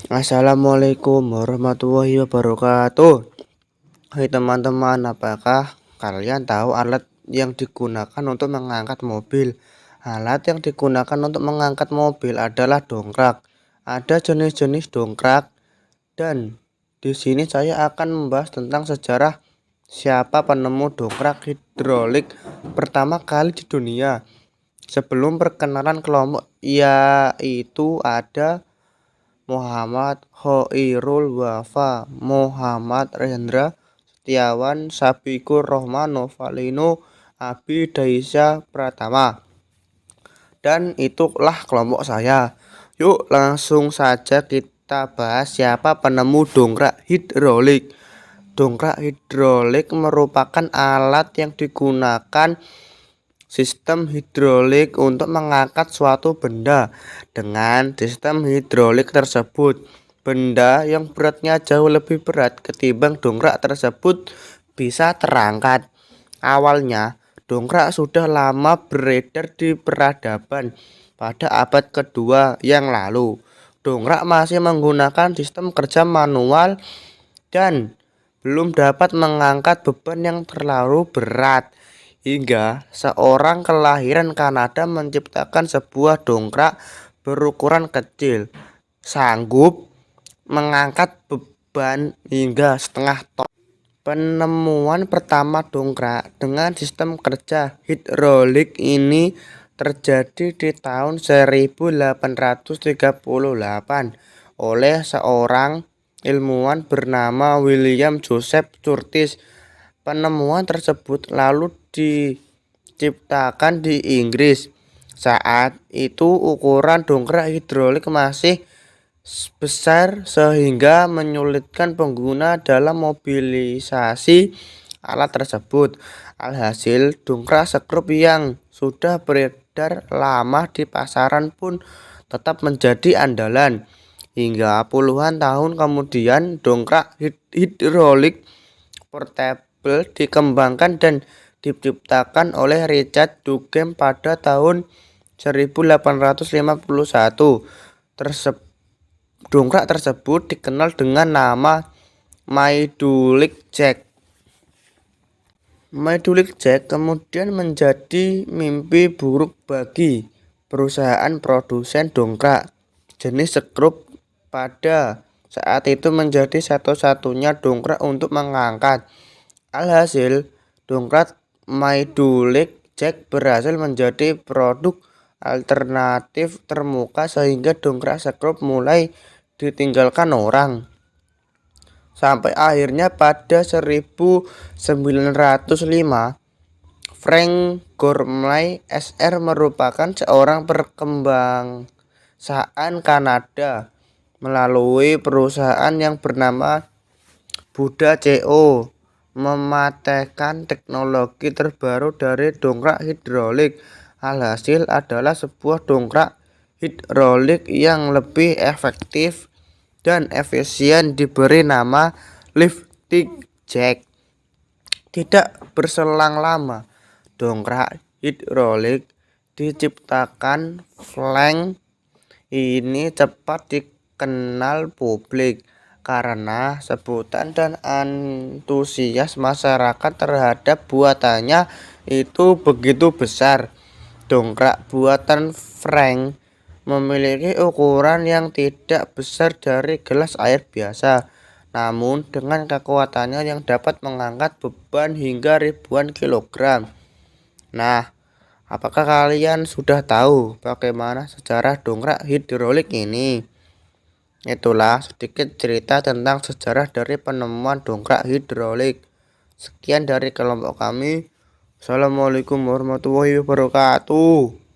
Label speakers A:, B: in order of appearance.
A: Assalamualaikum warahmatullahi wabarakatuh. Hai teman-teman, apakah kalian tahu alat yang digunakan untuk mengangkat mobil? Alat yang digunakan untuk mengangkat mobil adalah dongkrak. Ada jenis-jenis dongkrak dan di sini saya akan membahas tentang sejarah siapa penemu dongkrak hidrolik pertama kali di dunia. Sebelum perkenalan kelompok yaitu ada Muhammad Hoirul Wafa, Muhammad Rendra Setiawan, Sabikur Rohman, Novalino, Abi Daisya Pratama. Dan itulah kelompok saya. Yuk langsung saja kita bahas siapa penemu dongkrak hidrolik. Dongkrak hidrolik merupakan alat yang digunakan sistem hidrolik untuk mengangkat suatu benda. Dengan sistem hidrolik tersebut, benda yang beratnya jauh lebih berat ketimbang dongkrak tersebut bisa terangkat. Awalnya, dongkrak sudah lama beredar di peradaban. Pada abad kedua yang lalu, dongkrak masih menggunakan sistem kerja manual dan belum dapat mengangkat beban yang terlalu berat. Hingga seorang kelahiran Kanada menciptakan sebuah dongkrak berukuran kecil, sanggup mengangkat beban hingga setengah ton. Penemuan pertama dongkrak dengan sistem kerja hidrolik ini terjadi di tahun 1838 oleh seorang ilmuwan bernama William Joseph Curtis. Penemuan tersebut lalu diciptakan di Inggris. Saat itu ukuran dongkrak hidrolik masih besar sehingga menyulitkan pengguna dalam mobilisasi alat tersebut. Alhasil, dongkrak skrup yang sudah beredar lama di pasaran pun tetap menjadi andalan. Hingga puluhan tahun kemudian, dongkrak hidrolik portable dikembangkan dan diciptakan oleh Richard Duggan pada tahun 1851. Dongkrak tersebut dikenal dengan nama Maidulik Jack. Maidulik Jack kemudian menjadi mimpi buruk bagi perusahaan produsen dongkrak. Jenis skrup pada saat itu menjadi satu-satunya dongkrak untuk mengangkat. Alhasil, dongkrak Maidulik Jack berhasil menjadi produk alternatif termuka sehingga dongkrak skrup mulai ditinggalkan orang. Sampai akhirnya pada 1905, Frank Gormley Sr. merupakan seorang perkembangan Kanada melalui perusahaan yang bernama Buda Co. mematenkan teknologi terbaru dari dongkrak hidrolik. Alhasil adalah sebuah dongkrak hidrolik yang lebih efektif dan efisien diberi nama lifting jack. Tidak berselang lama, dongkrak hidrolik diciptakan Frank ini cepat dikenal publik karena sebutan dan antusias masyarakat terhadap buatannya itu begitu besar. Dongkrak buatan Frank memiliki ukuran yang tidak besar dari gelas air biasa, namun dengan kekuatannya yang dapat mengangkat beban hingga ribuan kilogram. Nah, apakah kalian sudah tahu bagaimana sejarah dongkrak hidrolik ini? Itulah sedikit cerita tentang sejarah dari penemuan dongkrak hidrolik. Sekian dari kelompok kami. Assalamualaikum warahmatullahi wabarakatuh.